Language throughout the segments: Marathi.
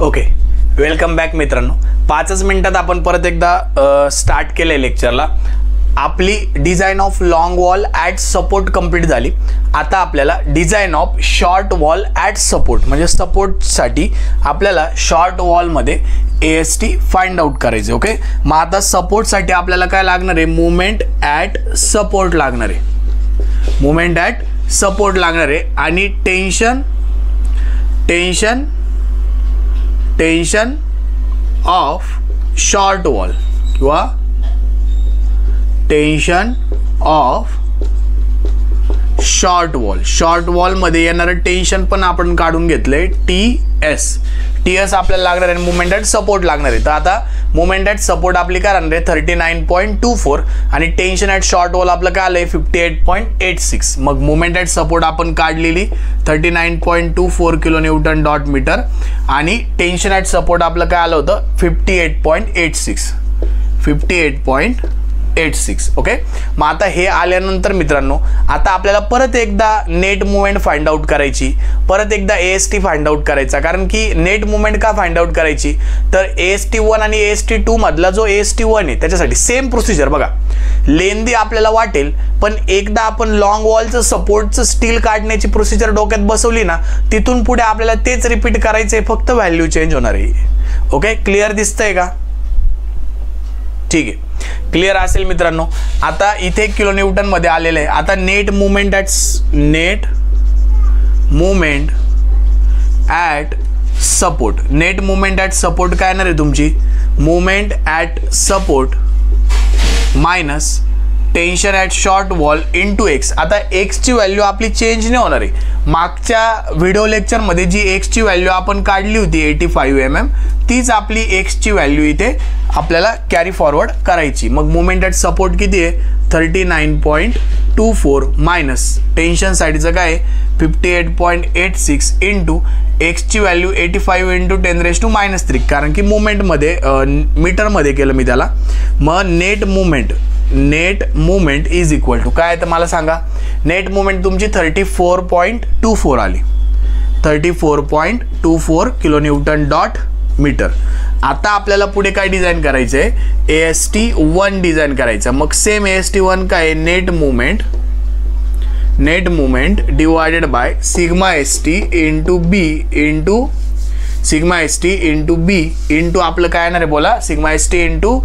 ओके, वेलकम बॅक मित्रांनो. 5च मिनिटात आपण परत एकदा स्टार्ट केलंय लेक्चरला. आपली design of long wall at support complete झाली. आता आपल्याला design of short wall at support म्हणजे सपोर्टसाठी आपल्याला शॉर्ट वॉलमध्ये AST फाइंड आउट करायचे. ओके, मग आता सपोर्टसाठी आपल्याला काय लागणार आहे? मुवमेंट ॲट सपोर्ट लागणार आहे. मुवमेंट ॲट सपोर्ट लागणार आहे आणि टेन्शन ऑफ शॉर्ट वॉल किंवा टेन्शन ऑफ शॉर्ट वॉल मध्ये येणारं टेन्शन पण आपण काढून घेतलंय. TS आपल्याला लागणार आहे. मुवमेंट ॲट सपोर्ट लागणार आहे. तर आता मुवमेंट ॲट सपोर्ट आपली काय राहणार आहे? 39.24 आणि टेन्शन ॲट शॉर्ट वॉल आपलं काय आलंय? 58.86. मग मुवमेंट ॲट सपोर्ट आपण काढलेली 39.24 किलो न्यूटन डॉट मीटर आणि टेन्शन ॲट सपोर्ट आपलं काय आलं होतं? 58.86. ओके, मग आता हे आल्यानंतर मित्रांनो आता आपल्याला परत एकदा नेट मुवमेंट फाइंड आउट करायची, परत एकदा AST फाइंड आउट करायचा. कारण की नेट मुवमेंट का फाइंड आउट करायची? तर AST1 आणि AST2 मधला जो AST1 आहे त्याच्यासाठी सेम प्रोसिजर बघा. लेंदी आपल्याला वाटेल, पण एकदा आपण लॉंग वॉलचं सपोर्टचं स्टील काढण्याची प्रोसिजर डोक्यात बसवली ना, तिथून पुढे आपल्याला तेच रिपीट करायचंय, फक्त व्हॅल्यू चेंज होणार आहे. ओके, क्लिअर दिसतंय का? ठीक आहे, क्लिअर असेल मित्रांनो. आता इथे किलो न्यूटन मध्ये आलेलं आहे. आता नेट मुवमेंट ॲट सपोर्ट काय येणार आहे तुमची? Movement at support minus tension at short wall into X. आता एक्सची व्हॅल्यू आपली चेंज नाही होणार आहे. मागच्या व्हिडिओ लेक्चरमध्ये जी एक्सची व्हॅल्यू आपण काढली होती 85 mm, तीच आपली एक्सची व्हॅल्यू इथे आपल्याला कॅरी फॉरवर्ड करायची. मग मुवमेंट ॲट सपोर्ट किती आहे? 39.24 मायनस टेन्शन साईडचं काय आहे? 58.86 इंटू एक्सची व्हॅल्यू 85 इंटू 10⁻³ कारण की मुवमेंटमध्ये मीटरमध्ये केलं मी त्याला. मग net movement is equal to काय? तर मला सांगा, नेट मुवमेंट तुमची 34.24 आली. 34.24 किलो न्यूटन डॉट मीटर. आता आपल्याला पुढे काय डिझाईन करायचं आहे? AST1 डिझाईन करायचं. मग सेम AST1 काय? Net movement divided by sigma ST into B into आपलं काय येणार आहे बोला? सिग्मा ST इंटू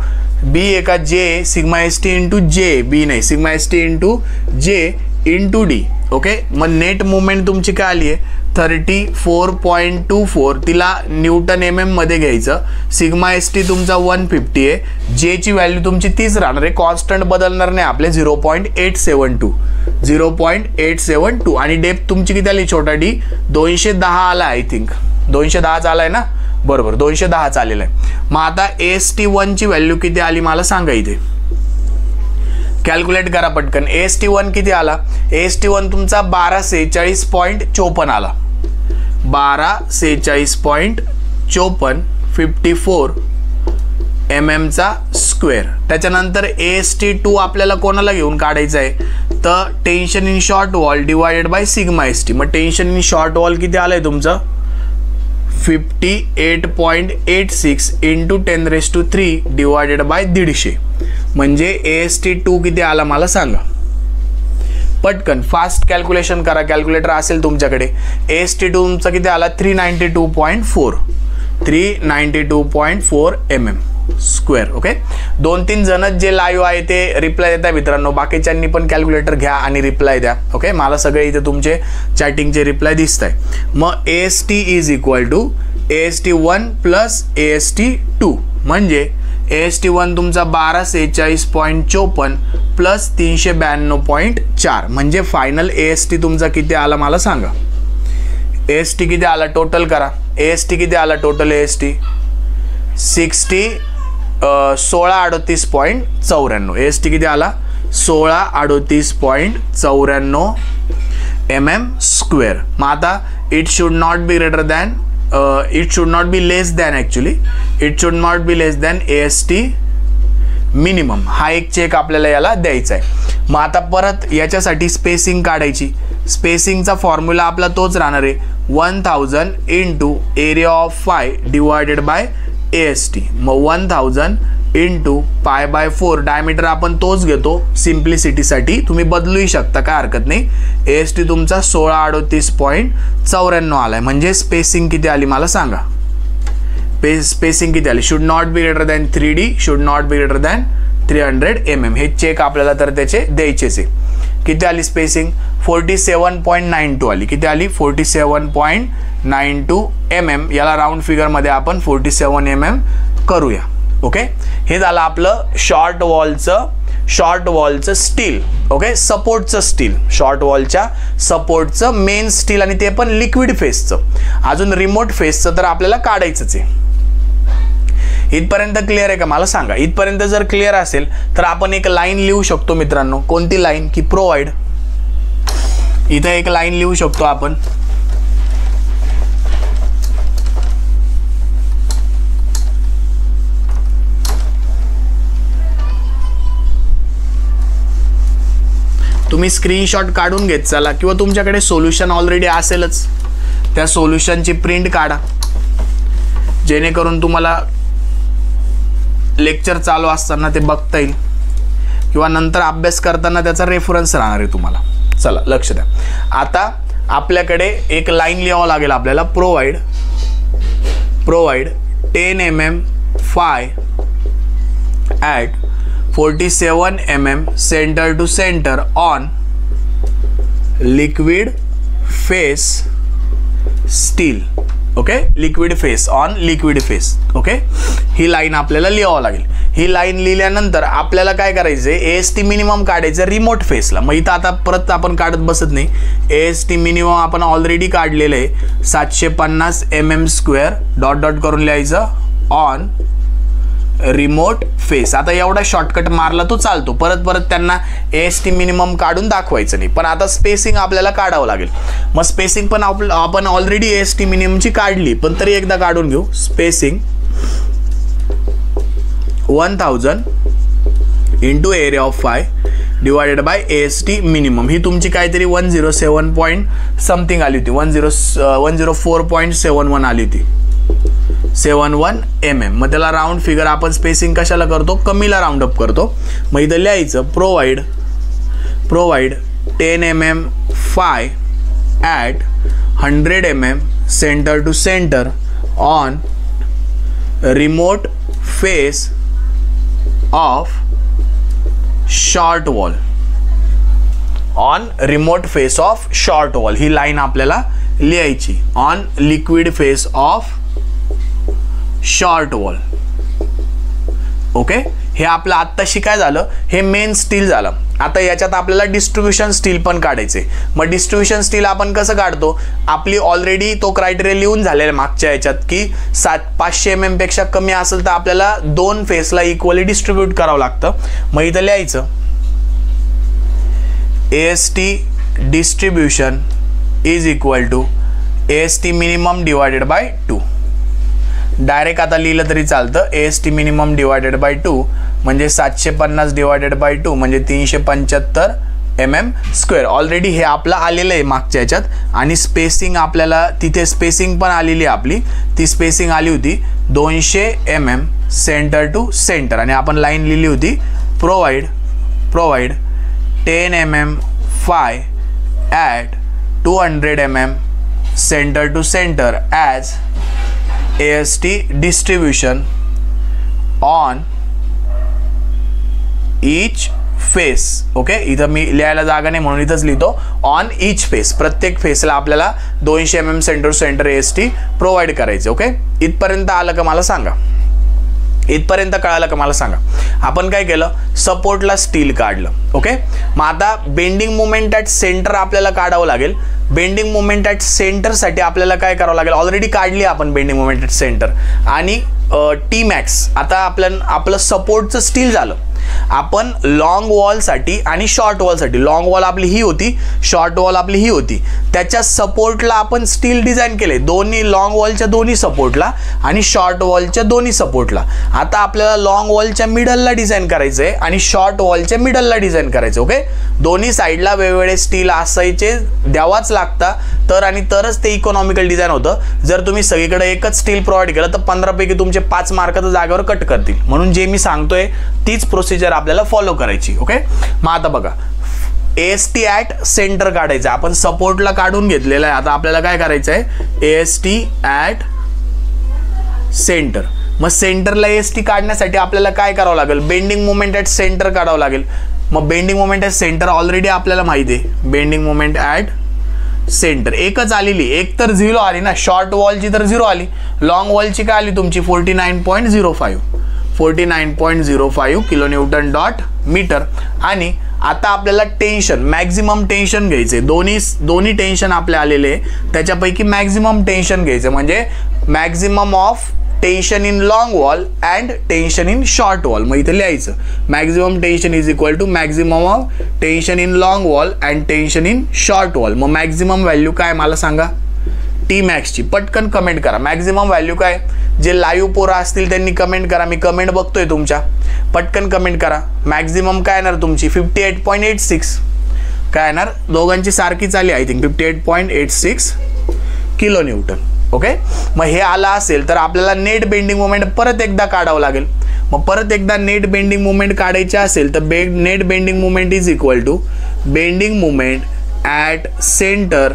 बी एका जे, सिग्मा ST इंटू जे, बी नाही, sigma ST into J into D. Okay, मग नेट मुवमेंट तुमची काय आली आहे? 34.24. तिला न्यूटन MM मध्ये घ्यायचं. सिग्मा ST तुमचा 150 आहे. जे ची व्हॅल्यू तुमची तीच राहणार आहे, कॉन्स्टंट बदलणार नाही आपले. 0.872 आणि डेप्थ तुमची किती आली? छोटा डी 210 आला. आय थिंक 210 आलाय ना? बरोबर, 210 आलेला आहे. मग आता AST1 ची व्हॅल्यू किती आली मला सांगा इथे. कॅल्क्युलेट करा पटकन. AST1 किती आला? AST1 तुमचा 1246.54 आला. 1246.54 54 mm चा स्क्वेअर. त्याच्यानंतर AST2 आपल्याला कोणाला घेऊन काढायचं आहे? तर tension in short wall divided by sigma ST. मग टेन्शन इन शॉर्ट वॉल किती आलंय तुमचं? 58.86 इंटू 10⁻³ डिवायडेड बाय 150. म्हणजे AST2 किती आला मला सांगा पटकन. फास्ट कॅल्क्युलेशन करा, कॅल्क्युलेटर असेल तुमच्याकडे. AST2 तुमचा किती आला? 392.4 mm स्क्वेअर. ओके, 2-3 जण जे लाईव्ह आहे ते रिप्लाय देतात मित्रांनो. बाकीच्यांनी पण कॅल्क्युलेटर घ्या आणि रिप्लाय द्या. ओके, मला सगळे इथे तुमचे चॅटिंगचे रिप्लाय दिसत आहे. मग AST is equal to AST1 plus AST2 म्हणजे AST1 तुमचा 1246.54 प्लस 392.4 म्हणजे फायनल AST तुमचा किती आला मला सांगा. AST किती आला? टोटल करा. AST किती आला टोटल? AST 1638.94. AST किती आला? 1638.94 mm स्क्वेअर. मग आता it should not be greater than it should not be less than actually it should not be less than AST minimum. हा एक चेक आपल्याला याला द्यायचा आहे. मग आता परत याच्यासाठी स्पेसिंग काढायची. स्पेसिंगचा फॉर्म्युला आपला तोच राहणार आहे 1000 into area of phi divided by AST. मग 1000 इंटू पाय बाय 4 डायमीटर आपण तोच घेतो सिम्प्लिसिटीसाठी, तुम्ही बदलूही शकता, काय हरकत नाही. AST तुमचा 1638.94 आलाय. म्हणजे स्पेसिंग किती आली मला सांगा. स्पेसिंग किती आली. Should not be greater than 3D, should not be greater than 300 mm. हे चेक आपल्याला तर त्याचे द्यायचेच आहे. किती आली स्पेसिंग 47.92 आली. किती आली 47.92 mm. याला राऊंड फिगरमध्ये आपण 47 mm करूया. ओके, हे झालं आपलं शॉर्ट वॉलचं स्टील. ओके, सपोर्टचं स्टील, शॉर्ट वॉलच्या सपोर्टचं मेन स्टील, आणि ते पण लिक्विड फेसचं. अजून रिमोट फेसचं तर आपल्याला काढायचंच आहे. इथपर्यंत क्लिअर आहे का मला सांगा. इथपर्यंत जर क्लिअर असेल तर आपण एक लाईन लिहू शकतो मित्रांनो. कोणती लाईन की प्रोव्हाइड. इथं एक लाईन लिहू शकतो आपण. तुम्ही स्क्रीनशॉट काढून घेत चला, किंवा तुमच्याकडे सोल्युशन ऑलरेडी असेलच, त्या सोल्युशनची प्रिंट काढा, जेणेकरून तुम्हाला लेक्चर चालू असताना ते बघता येईल, किंवा नंतर अभ्यास करताना त्याचा रेफरन्स राहणार आहे तुम्हाला. चला लक्ष द्या. आता आपल्याकडे एक लाईन लिहावं लागेल आपल्याला. Provide 10 mm phi at 47 mm centre to centre on liquid face steel. Okay, liquid face on liquid face. Okay, ही लाईन आपल्याला लिहावं लागेल. ही लाईन लिहिल्यानंतर आपल्याला काय करायचं आहे, AST मिनिमम काढायचं रिमोट फेसला. मग इथं आता परत आपण काढत बसत नाही. AST मिनिमम आपण ऑलरेडी काढलेलं आहे 750 mm². डॉट डॉट करून लिहायचं ऑन रिमोट फेस. आता एवढा शॉर्टकट मारला तो चालतो, परत त्यांना AST मिनिमम काढून दाखवायचं नाही. पण आता स्पेसिंग आपल्याला काढावं लागेल. मग स्पेसिंग पण आपण ऑलरेडी AST मिनिममची काढली, पण तरी एकदा काढून घेऊ. Spacing 1000 into area of phi divided by AST minimum. ही तुमची काहीतरी 107 पॉईंट समथिंग आली होती. 104.71 आली होती. 71 mm. मग त्याला राऊंड फिगर आपण स्पेसिंग कशाला करतो, कमीला राऊंड अप करतो. मग इथं लिहायचं provide 10 mm phi at 100 mm centre to centre on remote face of short wall. On remote face of short wall ही लाईन आपल्याला लिहायची. On liquid face of short wall. Okay, हे आपलं आत्ताशी काय झालं, हे मेन स्टील झालं. आता याच्यात आपल्याला डिस्ट्रीब्युशन स्टील पण काढायचे. मग डिस्ट्रीब्युशन स्टील आपण कसं काढतो, आपली ऑलरेडी तो क्रायटेरिया लिहून झालेला मागच्या याच्यात की 500 mm पेक्षा कमी असेल तर आपल्याला 2 फेसला इक्वली डिस्ट्रीब्यूट करावं लागतं. मग इथं लिहायचं AST distribution is equal to AST minimum divided by 2. Direct आता लिहिलं तरी चालतं. AST मिनिमम डिवायडेड बाय 2 म्हणजे 750 डिवायडेड बाय 2 म्हणजे 375 mm². ऑलरेडी हे आपलं आलेलं आहे मागच्या याच्यात. आणि स्पेसिंग आपल्याला तिथे स्पेसिंग पण आलेली आहे आपली. ती स्पेसिंग आली होती 200 mm सेंटर टू सेंटर. आणि आपण लाईन लिहिली होती provide 10 mm phi at 200 mm centre to centre as AST distribution on each face. Okay, इथं मी लिहायला जागा नाही म्हणून इथंच लिहितो ऑन ईच फेस. प्रत्येक फेसला आपल्याला 200 mm centre to centre AST provide करायचे. ओके, इथपर्यंत आलं का मला सांगा. इथपर्यंत कळालं का मला सांगा. आपण काय केलं, सपोर्टला स्टील काढलं. ओके, मग आता बेंडिंग मोमेंट ॲट सेंटर आपल्याला काढावं लागेल. बेंडिंग मोमेंट ॲट सेंटरसाठी आपल्याला काय करावं लागेल, ऑलरेडी काढली आपण बेंडिंग मोमेंट ॲट सेंटर आणि Tmax. आता आपलं सपोर्टचं स्टील झालं. आपण लॉंग वॉलसाठी आणि शॉर्ट वॉलसाठी, लॉंग वॉल आपली ही होती, शॉर्ट वॉल आपली ही होती, त्याच्या सपोर्टला आपण स्टील डिझाईन केले, दोन्ही लॉंग वॉलच्या दोन्ही सपोर्टला आणि शॉर्ट वॉलच्या दोन्ही सपोर्टला. आता आपल्याला लॉंग वॉलच्या मिडलला डिझाईन करायचं आहे आणि शॉर्ट वॉलच्या मिडलला डिझाईन करायचं. ओके, दोन्ही साईडला वेगवेगळे स्टील असायचे, द्यावाच लागतं तर आणि तरच ते इकॉनॉमिकल डिझाईन होतं. जर तुम्ही सगळीकडे एकच स्टील प्रोव्हाइड केलं तर 15 पैकी तुमचे 5 मार्क तर जागेवर कट करतील. म्हणून जे मी सांगतोय तीच प्रोसिजर आपल्याला फॉलो करायची. ओके, मग आता बघा, AST ॲट सेंटर काढायचं, आपण सपोर्टला काढून घेतलेलं आहे. आता आपल्याला काय करायचं आहे, AST ॲट सेंटर. मग सेंटरला AST काढण्यासाठी आपल्याला काय करावं लागेल, बेंडिंग मोमेंट ॲट सेंटर काढावं लागेल. मग bending moment at centre already आपल्याला माहिती आहे, बेंडिंग मोमेंट ॲट सेंटर एकच आलेली, एक तर 0 आली ना, शॉर्ट वॉलची तर 0 आली, लॉंग वॉलची काय आली तुमची 49.05 किलो न्यूटन डॉट मीटर. आणि आता आपल्याला टेन्शन, मॅक्झिमम टेन्शन घ्यायचे, दोन्ही टेन्शन आपले आलेले, त्याच्यापैकी मॅक्झिमम टेन्शन घ्यायचं, म्हणजे maximum of tension in long wall and tension in short wall. मग इथे लिहायचं maximum tension is equal to maximum of tension in long wall and tension in short wall. मग मॅक्झिमम व्हॅल्यू काय मला सांगा, टी मॅक्सची. पटकन कमेंट करा मॅक्झिमम व्हॅल्यू काय. जे लाईव्ह पोरं असतील त्यांनी कमेंट करा, मी कमेंट बघतोय तुमच्या, पटकन कमेंट करा. मॅक्झिमम काय येणार तुमची 58.86, काय येणार, दोघांची सारखीच आली I think 58.86 kilo Newton. Okay, मग हे आला असेल तर आपल्याला नेट बेंडिंग मोमेंट परत एकदा काढावं लागेल. मग परत एकदा नेट बेंडिंग मोमेंट काढायचे असेल तर net bending moment is equal to bending moment at centre,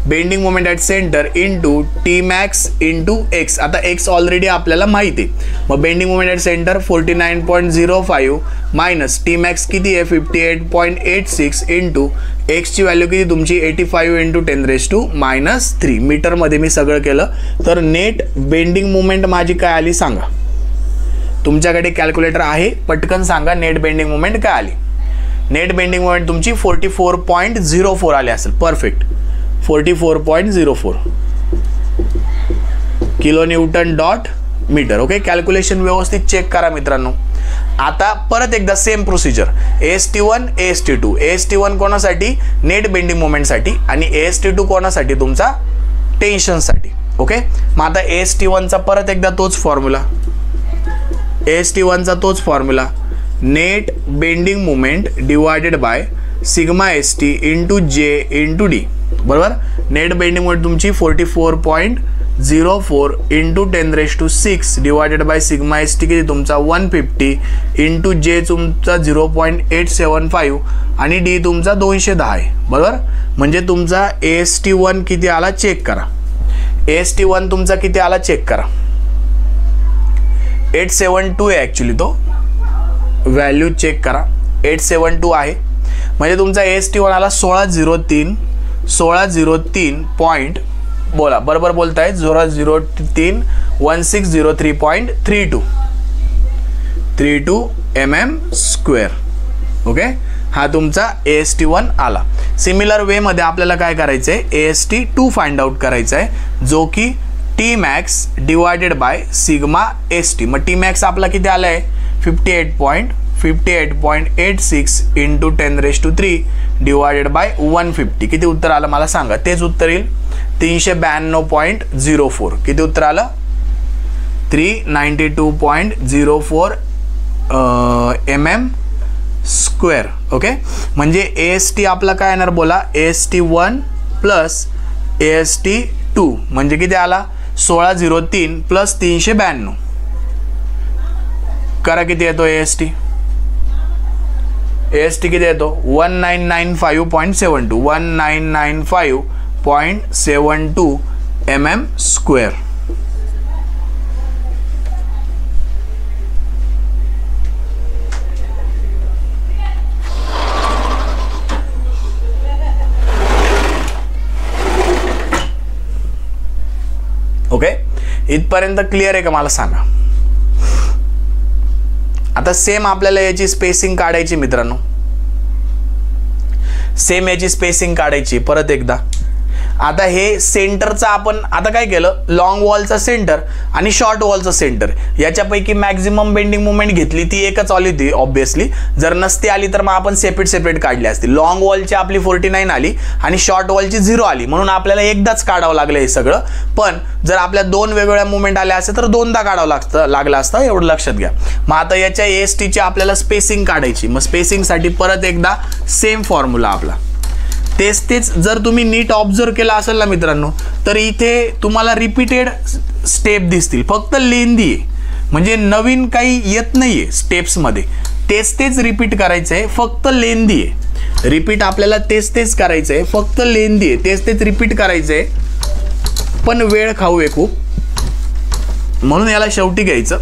bending moment at centre into T max into X. आता एक्स ऑलरेडी आपल्याला माहिती आहे, मग bending moment at centre 49.05 minus T max किती आहे 58.86 इंटू एक्सची व्हॅल्यू किती तुमची 85 इंटू 10⁻³ मीटरमध्ये मी सगळं केलं. तर नेट बेंडिंग मोमेंट माझी काय आली सांगा, तुमच्याकडे कॅल्क्युलेटर आहे, पटकन सांगा नेट बेंडिंग मोमेंट काय आली. नेट बेंडिंग मोमेंट तुमची 44.04 आली असेल, perfect, 44.04 kilo newton dot metre. Okay, calculation व्यवस्थित चेक करा मित्रांनो. आता परत एकदा same procedure, AST1 AST2. AST1 कोणासाठी, नेट बेंडिंग मोमेंटसाठी, आणि AST2 कोणासाठी, तुमचा टेन्शनसाठी. ओके, मग आता AST1चा परत एकदा तोच फॉर्म्युला, AST1चा तोच formula, net bending moment divided by sigma ST into J into D. बरोबर, नेट बेंडिंग मोमेंट तुमची 44.04 into 10⁻⁶ divided by sigma ST किती तुमचा 150 इंटू J तुमचा 0.875 आणि D तुमचा 210 आहे. बरोबर, म्हणजे तुमचा AST1 किती आला चेक करा. AST1 तुमचा किती आला चेक करा, 872 आहे ॲक्च्युली, तो व्हॅल्यू चेक करा, 872 आहे. म्हणजे तुमचा AST1 आला 1603 पॉईंट, बोला बरोबर बोलताय, 1603.1603.32 mm². ओके, हा तुमचा AST1 आला. सिमिलर वेमध्ये आपल्याला काय करायचं आहे, AST2 फाइंड आउट करायचं आहे, जो की T max divided by sigma ST. मग टी मॅक्स आपला किती आला आहे 58.86 इंटू 10⁻³ डिवायडेड बाय 150. किती उत्तर आलं मला सांगा, तेच उत्तर येईल 392.04. किती उत्तर आलं 392.04 mm². ओके, म्हणजे AST आपला काय येणार बोला, AST1 प्लस AST2 म्हणजे किती आला 1603 प्लस 392. करा किती येतो AST किती येतो 1995.72 1995.72 mm². ओके, इथपर्यंत क्लिअर आहे का मला सांगा. आता सेम आपल्याला याची स्पेसिंग काढायची मित्रांनो, सेम याची स्पेसिंग काढायची परत एकदा. आता हे सेंटरचा आपण आता काय केलं, लॉंग वॉलचा सेंटर आणि शॉर्ट वॉलचा सेंटर याच्यापैकी मॅक्झिमम बेंडिंग मोमेंट घेतली ती एकच आली होती ऑब्विसली. जर नसती आली तर मग आपण सेपरेट काढली असती. लॉंग वॉलची आपली 49 आली आणि शॉर्ट वॉलची 0 आली, म्हणून आपल्याला एकदाच काढावं लागलं हे सगळं. पण जर आपल्या दोन वेगवेगळ्या मुवमेंट आल्या असते तर दोनदा काढावं लागलं असतं, एवढं लक्षात घ्या. मग आता याच्या AST ची आपल्याला स्पेसिंग काढायची. मग स्पेसिंगसाठी परत एकदा सेम फॉर्म्युला आपला. तेच जर तुम्ही नीट ऑब्झर्व केला असेल ना मित्रांनो, तर इथे तुम्हाला रिपीटेड स्टेप दिसतील, फक्त लेंदी आहे, म्हणजे नवीन काही येत नाहीये स्टेप्समध्ये. तेच रिपीट करायचं आहे, फक्त लेंदी आहे. रिपीट आपल्याला तेच करायचं आहे, फक्त लेंदी आहे. तेच रिपीट करायचं आहे, पण वेळ खाऊ आहे खूप, म्हणून याला शेवटी घ्यायचं.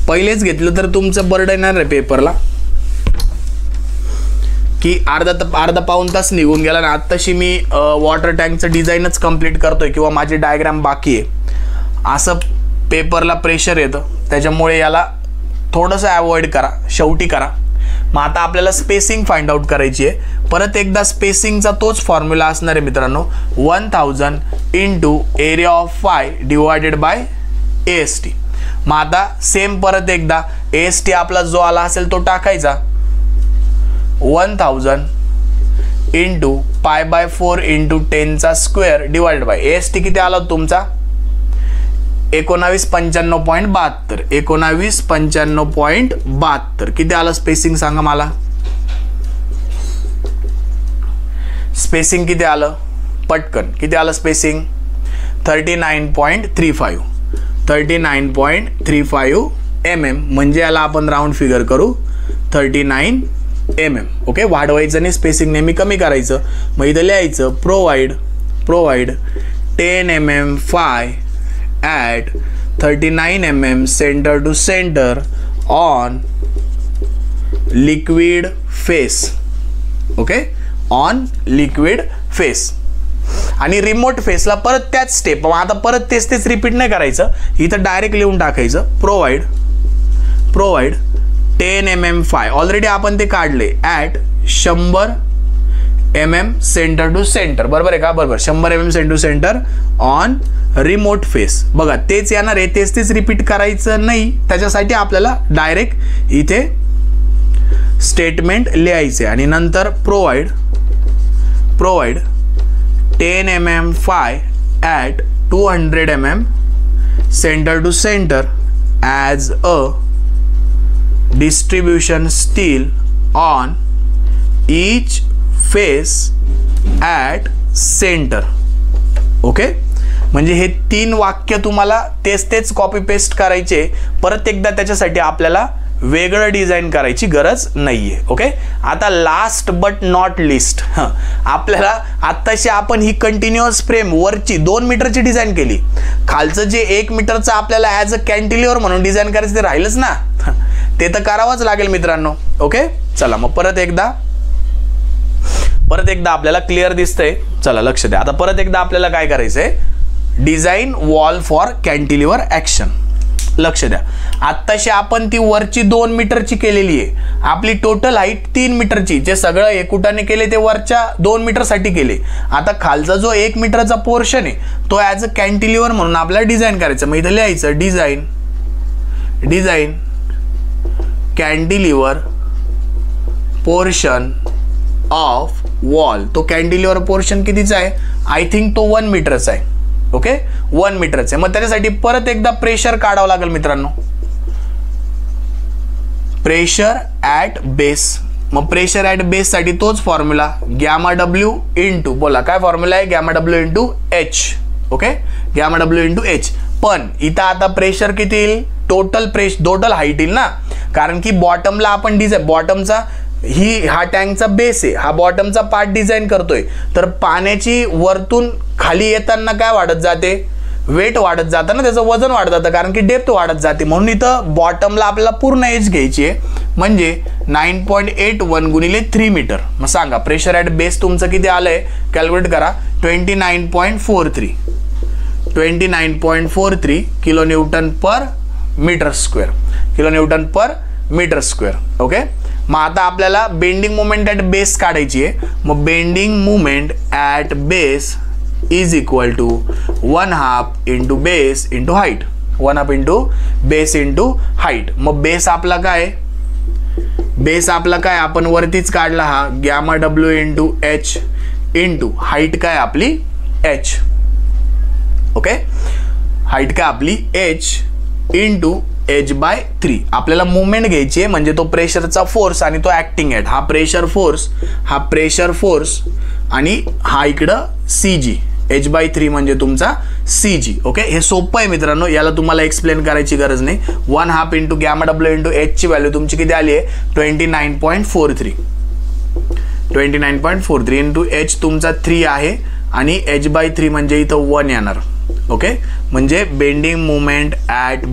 पहिलेच घेतलं तर तुमचं बर्डन येणार आहे पेपरला, की अर्धा पाऊण तास निघून गेला. ना आत्ताशी मी वॉटर टँकचं डिझाईनच कंप्लीट करतोय किंवा माझी डायग्राम बाकी आहे, असं पेपरला प्रेशर येतं. त्याच्यामुळे याला थोडंसं अवॉइड करा, शेवटी करा. मग आता आपल्याला स्पेसिंग फाइंड आउट करायची आहे. परत एकदा स्पेसिंगचा तोच फॉर्म्युला असणार आहे मित्रांनो, 1000 into area of phi divided by AST. मग आता सेम परत एकदा AST आपला जो आला असेल तो टाकायचा, 1000 इंटू π/4 इंटू 10चा स्क्वेअर डिवाइडेड बाय AST किती आला तुमचा, 1995.72. 1995.72 किती आलं स्पेसिंग सांगा मला. स्पेसिंग किती आलं पटकन, किती आलं स्पेसिंग, 39.35. 39.35 mm, म्हणजे याला आपण राऊंड फिगर करू 39 mm. ओके, वाढवायचं आणि स्पेसिंग नेहमी कमी करायचं. मग इथं लिहायचं provide 10 mm five at 39 mm center to center on liquid face. Okay, on liquid face. आणि रिमोट फेसला परत त्याच स्टेप. आता परत तेच रिपीट नाही करायचं, इथं डायरेक्ट लिहून टाकायचं प्रोवाइड 10 mm फाय. ऑलरेडी आपण ते काढले at 100 mm centre to centre. बरोबर आहे का, बरोबर, 100 mm centre to centre on remote face. बघा तेच येणार आहे, तेच रिपीट करायचं नाही. त्याच्यासाठी आपल्याला डायरेक्ट इथे स्टेटमेंट लिहायचे आणि नंतर provide 10 mm phi at 200 mm centre to centre as a distribution steel on each face at centre. Okay, म्हणजे हे 3 वाक्य तुम्हाला तेच कॉपी पेस्ट करायचे. परत एकदा त्याच्यासाठी आपल्याला वेगळं डिझाईन करायची गरज नाहीये. ओके, आता लास्ट बट नॉट लिस्ट, आपल्याला आत्ताशी आपण ही कंटिन्युअस फ्रेम वरची 2 मीटरची डिझाईन केली. खालचं जे 1 मीटरचं आपल्याला ॲज अ कॅन्टिलिव्हर म्हणून डिझाईन करायचं ते राहिलंच ना, ते तर करावंच लागेल मित्रांनो. ओके, चला मग परत एकदा आपल्याला क्लिअर दिसतंय. चला लक्ष द्या. आता परत एकदा आपल्याला काय करायचंय, design wall for cantilever action. लक्ष द्या, आत्ताशी आपण ती वरची 2 मीटरची केलेली आहे. आपली टोटल हाईट 3 मीटरची. जे सगळं एकुटाने केले ते वरच्या 2 मीटरसाठी केले. आता खालचा जो 1 मीटरचा पोर्शन आहे तो ॲज अ कॅन्टिलिव्हर म्हणून आपल्याला डिझाईन करायचं. मग इथं लिहायचं design cantilever portion of wall. तो कॅन्टिलिव्हर पोर्शन कितीचा आहे, आय थिंक तो 1 मीटरचा आहे. ओके, 1 मीटरचे. मग त्याच्यासाठी परत एकदा प्रेशर काढावं लागेल मित्रांनो, प्रेशर ॲट बेस. मग प्रेशर ॲट बेस साठी तोच फॉर्म्युला गॅमा डब्ल्यू इंटू, बोला काय फॉर्म्युला आहे, gamma W into H. Okay, gamma W into H. पण इथं आता प्रेशर किती येईल, टोटल हाईट येईल ना, कारण की बॉटमला आपण डिझाईन, बॉटमचा हा टँकचा बेस आहे, हा बॉटमचा पार्ट डिझाईन करतोय. तर पाण्याची वरतून खाली येताना काय वाढत जाते, वेट वाढत जातं ना, त्याचं वजन वाढत जातं, कारण की डेप्थ वाढत जाते. म्हणून इथं बॉटमला आपल्याला पूर्ण एज घ्यायची आहे, म्हणजे 9.81 गुणिले 3 मीटर. मग सांगा प्रेशर ॲट बेस तुमचं किती आलंय, कॅल्क्युलेट करा. 29.43 किलोन्यूटन पर मीटर स्क्वेअर. ओके, मग आता आपल्याला बेंडिंग मोमेंट ॲट बेस काढायची आहे. मग bending moment at base is equal to 1/2 into base into height. 1/2 into base into height. मग बेस आपला काय, बेस आपला काय आपण वरतीच काढला हा gamma W into H into height काय आपली एच. ओके, हाईट काय आपली एच इंटू एच बाय 3. आपल्याला मुवमेंट घ्यायची आहे म्हणजे तो प्रेशरचा फोर्स आणि तो ऍक्टिंग ॲट. हा प्रेशर फोर्स आणि हा इकडं CG. h/3 म्हणजे तुमचा CG. ओके, हे सोपं आहे मित्रांनो, याला तुम्हाला एक्सप्लेन करायची गरज नाही. 1/2 into gamma W into H ची व्हॅल्यू तुमची किती आली आहे 29.43. 29.43 इंटू एच तुमचा 3 आहे आणि h/3 म्हणजे इथं 1 येणार. ओके, म्हणजे bending moment at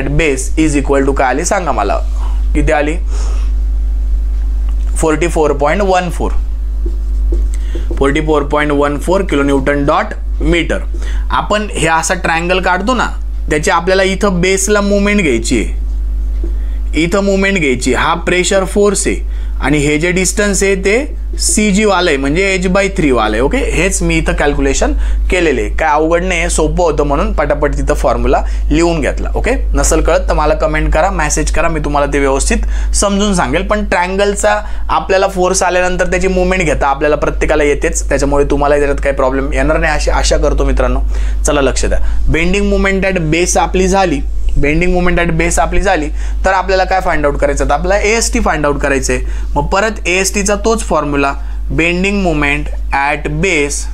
base is equal to काय आली सांगा मला, किती आली 44.14. 44.14 किलोन्यूटन डॉट मीटर. आपण हे असा ट्रायंगल काढतो ना, त्याची आपल्याला इथं बेसला मुवमेंट घ्यायची आहे, इथं मुवमेंट घ्यायची. हा प्रेशर फोर्स आहे आणि हे जे डिस्टन्स आहे ते CG वालं आहे म्हणजे h/3 वालं आहे. ओके, हेच मी इथं कॅल्क्युलेशन केलेले आहे. काय अवघड नाही, सोपं होतं म्हणून पटापट तिथं फॉर्म्युला लिहून घेतला. ओके, नसेल कळत तर मला कमेंट करा, मेसेज करा, मी तुम्हाला ते व्यवस्थित समजून सांगेल. पण ट्रायंगलचा आपल्याला फोर्स आल्यानंतर त्याची मुवमेंट घेता आपल्याला प्रत्येकाला येतेच, त्याच्यामुळे तुम्हाला त्याच्यात काही प्रॉब्लेम येणार नाही अशी आशा करतो मित्रांनो. चला लक्ष द्या. बेंडिंग मोमेंट ॲट बेस आपली झाली, तर आपल्याला काय फाइंड आउट करायचं, तर आपल्याला AST फाइंड आउट करायचं आहे. मग परत ASTचा तोच formula, bending moment at base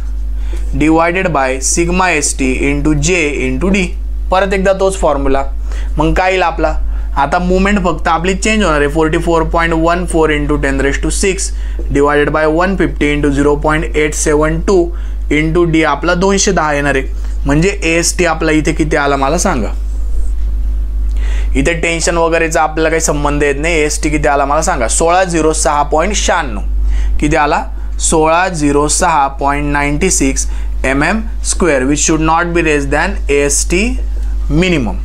divided by sigma ST into J into D. परत एकदा तोच फॉर्म्युला. मग काय येईल आपला, आता मुवमेंट फक्त आपली चेंज होणार आहे 44.14 into 10⁶ divided by 150 into 0.872 into D आपला 210 येणार आहे. म्हणजे AST आपला इथे किती आला मला सांगा. इथे टेन्शन वगैरेचा आपल्याला काही संबंध येत नाही. AST किती आला मला सांगा 1606.96. किती आला 1606.96 mm², which should not be less than AST minimum.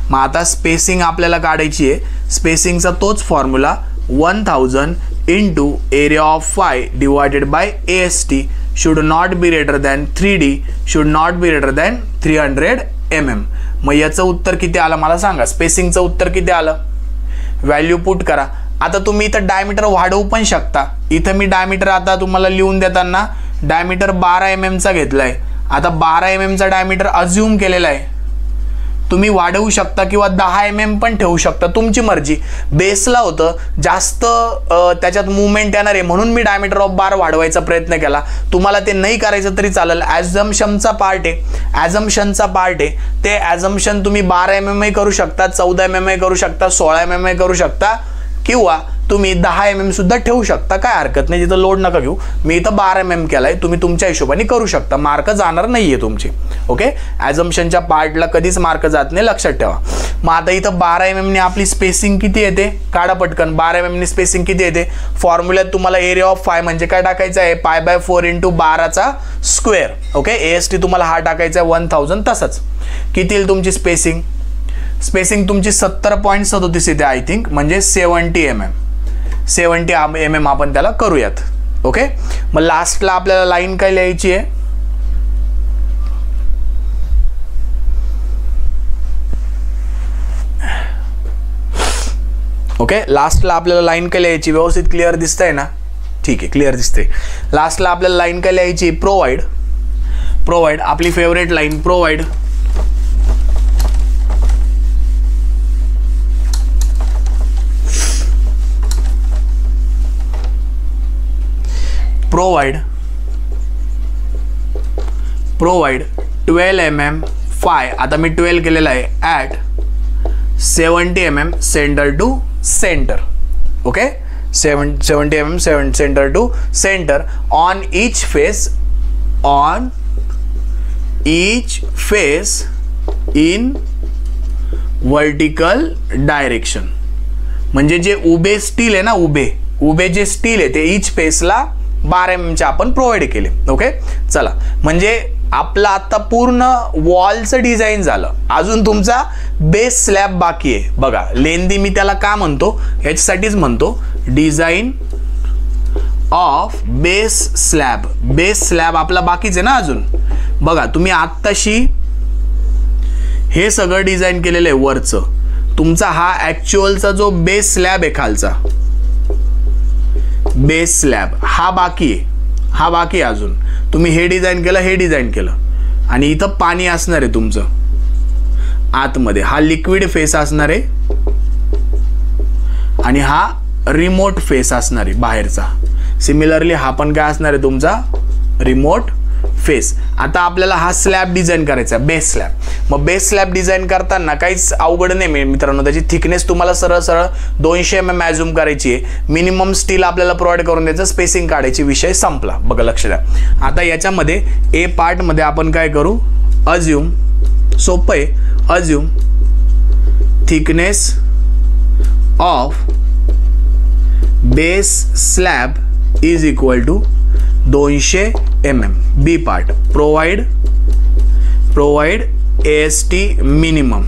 मग आता स्पेसिंग आपल्याला काढायची आहे. स्पेसिंगचा तोच formula 1000 into area of phi divided by AST should not be greater than 3D should not be greater than 300 mm. मग याचं उत्तर किती आलं मला सांगा. स्पेसिंगचं उत्तर किती आलं, व्हॅल्यू पुट करा. आता तुम्ही इथं डायमीटर वाढवू पण शकता. इथं मी डायमीटर आता तुम्हाला लिहून देताना डायमीटर 12 mm चा घेतलाय. आता 12 mm चा डायमीटर अज्युम केलेला आहे. तुम्ही वाढवू शकता किंवा 10 mm पण ठेवू शकता, तुमची मर्जी. बेसला होतं जास्त त्याच्यात मुवमेंट येणार आहे म्हणून मी डायमीटर ऑफ बार वाढवायचा प्रयत्न केला. तुम्हाला ते नाही करायचं तरी चालेल. ॲझम्पशनचा पार्ट आहे, ते ॲझम्पशन तुम्ही 12 mm करू शकता, 14 mm करू शकता, 16 mm करू शकता किंवा तुम्ही 10 mm सुद्धा ठेवू शकता, काय हरकत नाही. तिथं लोड नका घेऊ. मी इथं 12 mm केलाय, तुम्ही तुमच्या हिशोबाने करू शकता. मार्क जाणार नाहीये तुमची. ओके, ॲझम्पशनच्या पार्टला कधीच मार्क जात नाही, लक्षात ठेवा. मग आता इथं 12 mm ने आपली स्पेसिंग किती येते, काढा पटकन. 12 mm ने स्पेसिंग किती येते, फॉर्म्युल्यात तुम्हाला एरिया ऑफ फाय म्हणजे काय टाकायचं आहे π/4 इंटू 12². ओके, AST तुम्हाला हा टाकायचा आहे 1000. तसंच किती येईल तुमची स्पेसिंग तुमची 70.37 येते आय थिंक, म्हणजे 70 mm आपण त्याला करूयात. ओके, मग लास्टला आपल्याला लाईन काय लिहायची आहे, ओके, लास्टला आपल्याला लाईन काय लिहायची, व्यवस्थित क्लिअर दिसतंय ना, ठीक आहे, क्लिअर दिसतंय. लास्टला आपल्याला लाईन काय लिहायची, प्रोव्हाइड आपली favourite line, provide provide 12 mm phi, आता मी 12 केलेला आहे, at 70 mm centre to centre. Okay, 70 mm centre to centre on each face in vertical direction. म्हणजे जे उभे स्टील आहे ना, उभे जे स्टील आहे ते ईच फेसला 12 mm चे आपण प्रोव्हाइड केले. ओके, चला, म्हणजे आपलं आता पूर्ण वॉलचं डिझाईन झालं, अजून तुमचा बेस स्लॅब बाकी आहे. बघा लेंदी मी त्याला का म्हणतो, ह्याच्यासाठीच म्हणतो design of base slab. Base slab आपला बाकीच आहे ना अजून. बघा तुम्ही आत्ताशी हे सगळं डिझाईन केलेलं आहे वरचं, तुमचा हा ऍक्च्युअलचा जो बेस स्लॅब आहे खालचा, बेस स्लॅब हा बाकी आहे, हा बाकी आहे अजून. तुम्ही हे डिझाईन केलं, हे डिझाईन केलं, आणि इथं पाणी असणार आहे तुमचं आतमध्ये, हा लिक्विड फेस असणार आहे आणि हा रिमोट फेस असणार आहे बाहेरचा. सिमिलरली हा पण काय असणार आहे तुमचा रिमोट फेस. आता आपल्याला हा स्लॅब डिझाईन करायचा, बेस स्लॅब. मग बेस स्लॅब डिझाईन करताना काहीच अवघड नाही मित्रांनो. त्याची थिकनेस तुम्हाला सरळ सरळ 200 mm ॲझ्युम करायची आहे. मिनिमम स्टील आपल्याला प्रोव्हाइड करून द्यायचं, स्पेसिंग काढायची, विषय संपला. बघा लक्ष द्या. आता याच्यामध्ये ए पार्टमध्ये आपण काय करू, अज्युम, सोपं आहे, assume thickness of base slab is equal to 200 mm. B part provide AST minimum.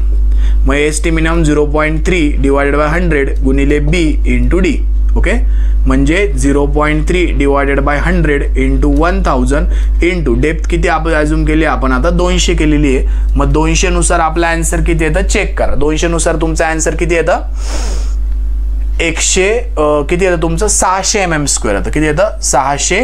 मग AST मिनिमम 0.3 डिवायडेड बाय 100 गुणिले बी इंटू डी. ओके, म्हणजे 0.3 divided by 100 into 1000 into depth किती आपण अजूम केली, आपण आता 200 केलेली आहे. मग 200 नुसार आपला आन्सर किती येतं चेक करा. 200 नुसार तुमचा आन्सर किती येतं, 100 किती येतं तुमचं 600 mm² येतं. किती येतं 600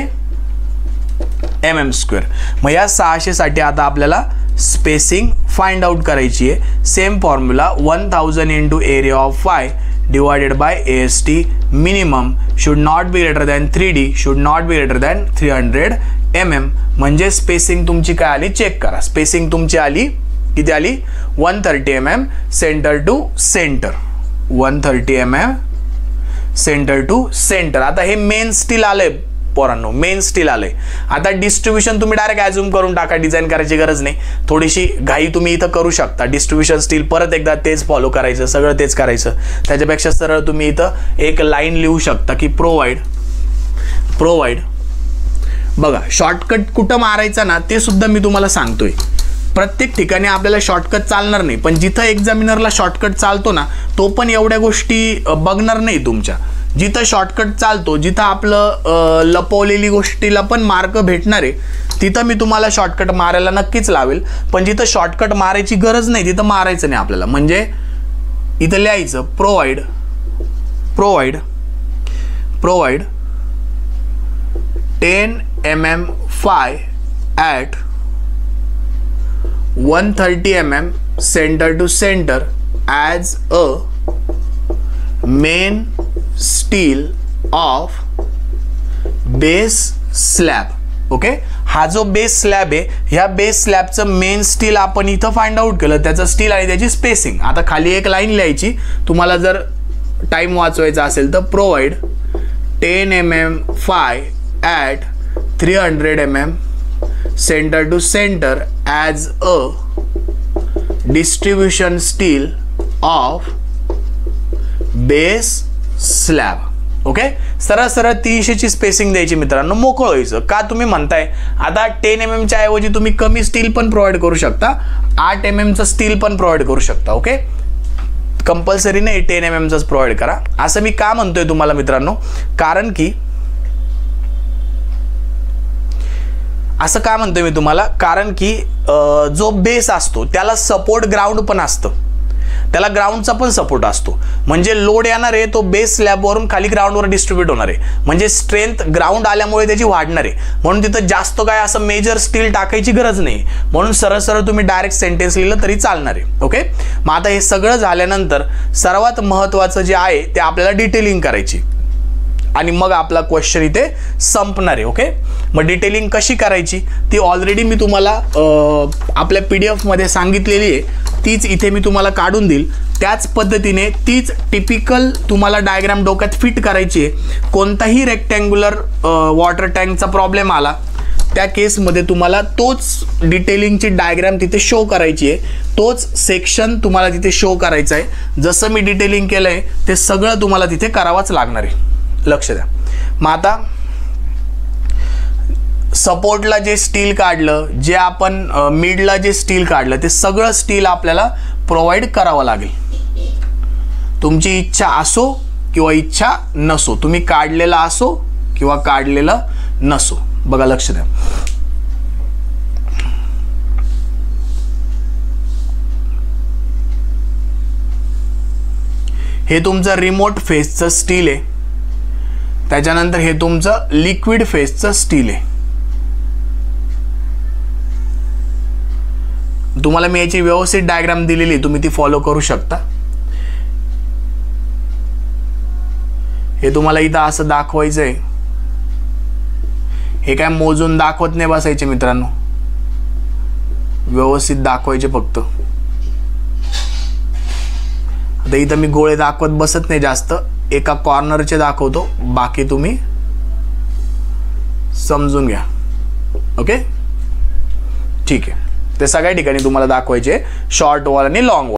mm². मग या 600 साठी आता आपल्याला स्पेसिंग फाइंड आउट करायची आहे. Same formula 1000 into area of phi divided by AST minimum should not be greater than 3D should not be greater than 300 mm. म्हणजे स्पेसिंग तुमची काय आली चेक करा. स्पेसिंग तुमची आली किती आली 130 mm centre to centre, 130 mm centre to centre. आता हे मेन स्टील आलंय पोरांनो, मेन स्टील आलंय. आता डिस्ट्रीब्युशन तुम्ही डायरेक्ट ॲझ्युम करून टाका, डिझाईन करायची गरज नाही. थोडीशी घाई तुम्ही इथं करू शकता. डिस्ट्रीब्युशन स्टील परत एकदा तेच फॉलो करायचं, सगळं तेच करायचं. त्याच्यापेक्षा सरळ तुम्ही इथं एक लाईन लिहू शकता की प्रोवाइड. बघा शॉर्टकट कुठं मारायचा ना ते सुद्धा मी तुम्हाला सांगतोय. प्रत्येक ठिकाणी आपल्याला शॉर्टकट चालणार नाही, पण जिथं एक्झामिनरला शॉर्टकट चालतो ना तो पण एवढ्या गोष्टी बघणार नाही तुमच्या. जिथं शॉर्टकट चालतो, जिथं आपलं लपवलेली गोष्टीला पण मार्क भेटणार आहे, तिथं मी तुम्हाला शॉर्टकट मारायला नक्कीच लावेल. पण जिथं शॉर्टकट मारायची गरज नाही तिथं मारायचं नाही आपल्याला. म्हणजे इथं लिहायचं provide 10 mm phi at 130 mm centre to centre as a main steel of base slab. Okay, हा जो बेस स्लॅब आहे, ह्या बेस स्लॅबचं मेन स्टील आपण इथं फाइंड आउट केलं, त्याचं स्टील आणि त्याची स्पेसिंग. आता खाली एक लाईन लिहायची तुम्हाला जर टाइम वाचवायचा असेल तर provide 10 mm phi at 300 mm centre to centre as a distribution steel of base slab. Okay, सरळ सरळ 300 ची स्पेसिंग द्यायची मित्रांनो, मोकळं व्हायचं. का तुम्ही म्हणताय आता 10 mm च्या ऐवजी तुम्ही कमी स्टील पण प्रोव्हाइड करू शकता, 8 mm चं स्टील पण प्रोव्हाइड करू शकता. ओके, कंपल्सरी नाही 10 mm चंच प्रोव्हाइड करा. असं मी का म्हणतोय तुम्हाला मित्रांनो, कारण की असं का म्हणतोय मी तुम्हाला, कारण की जो बेस असतो त्याला सपोर्ट ग्राउंड पण असतं, त्याला ग्राउंडचा पण सपोर्ट असतो. म्हणजे लोड येणार आहे तो बेस स्लॅबवरून खाली ग्राउंडवर डिस्ट्रीब्यूट होणार आहे. म्हणजे स्ट्रेंथ ग्राउंड आल्यामुळे त्याची वाढणार आहे. म्हणून तिथं जास्त काय असं मेजर स्टील टाकायची गरज नाही. म्हणून सरळ सरळ तुम्ही डायरेक्ट सेंटेन्स लिहिलं तरी चालणार आहे. ओके, मग आता हे सगळं झाल्यानंतर सर्वात महत्त्वाचं जे आहे ते आपल्याला डिटेलिंग करायची आणि मग आपला क्वेश्चन इथे संपणार आहे. ओके, मग डिटेलिंग कशी करायची ती ऑलरेडी मी तुम्हाला आपल्या PDF मध्ये सांगितलेली आहे, तीच इथे मी तुम्हाला काढून देईल. त्याच पद्धतीने तीच टिपिकल तुम्हाला डायग्राम डोक्यात फिट करायची आहे. कोणताही रेक्टँग्युलर वॉटर टँकचा प्रॉब्लेम आला त्या केसमध्ये तुम्हाला तोच डिटेलिंगची डायग्राम तिथे शो करायची आहे, तोच सेक्शन तुम्हाला तिथे शो करायचा आहे. जसं मी डिटेलिंग केलं आहे ते सगळं तुम्हाला तिथे करावंच लागणार आहे. लक्ष द्या. मग आता सपोर्टला जे स्टील काढलं, जे आपण मिडला जे स्टील काढलं, ते सगळं स्टील आपल्याला प्रोव्हाइड करावं लागेल. तुमची इच्छा असो किंवा इच्छा नसो, तुम्ही काढलेला असो किंवा काढलेला नसो. बघा लक्ष द्या. हे तुमचं रिमोट फेसचं स्टील आहे. त्याच्यानंतर हे तुमचं लिक्विड फेसचं स्टील आहे. तुम्हाला मी याची व्यवस्थित डायग्राम दिलेली, तुम्ही ती फॉलो करू शकता. हे तुम्हाला इथं असं दाखवायचंय. हे काय मोजून दाखवत नाही बसायचे मित्रांनो, व्यवस्थित दाखवायचे फक्त. आता इथं मी गोळे दाखवत बसत नाही जास्त, एका कॉर्नरचे दाखवतो, बाकी तुम्ही समजून घ्या. ओके, ठीक आहे. ते सगळ्या ठिकाणी तुम्हाला दाखवायचे, शॉर्ट वॉल आणि लॉंग वॉल.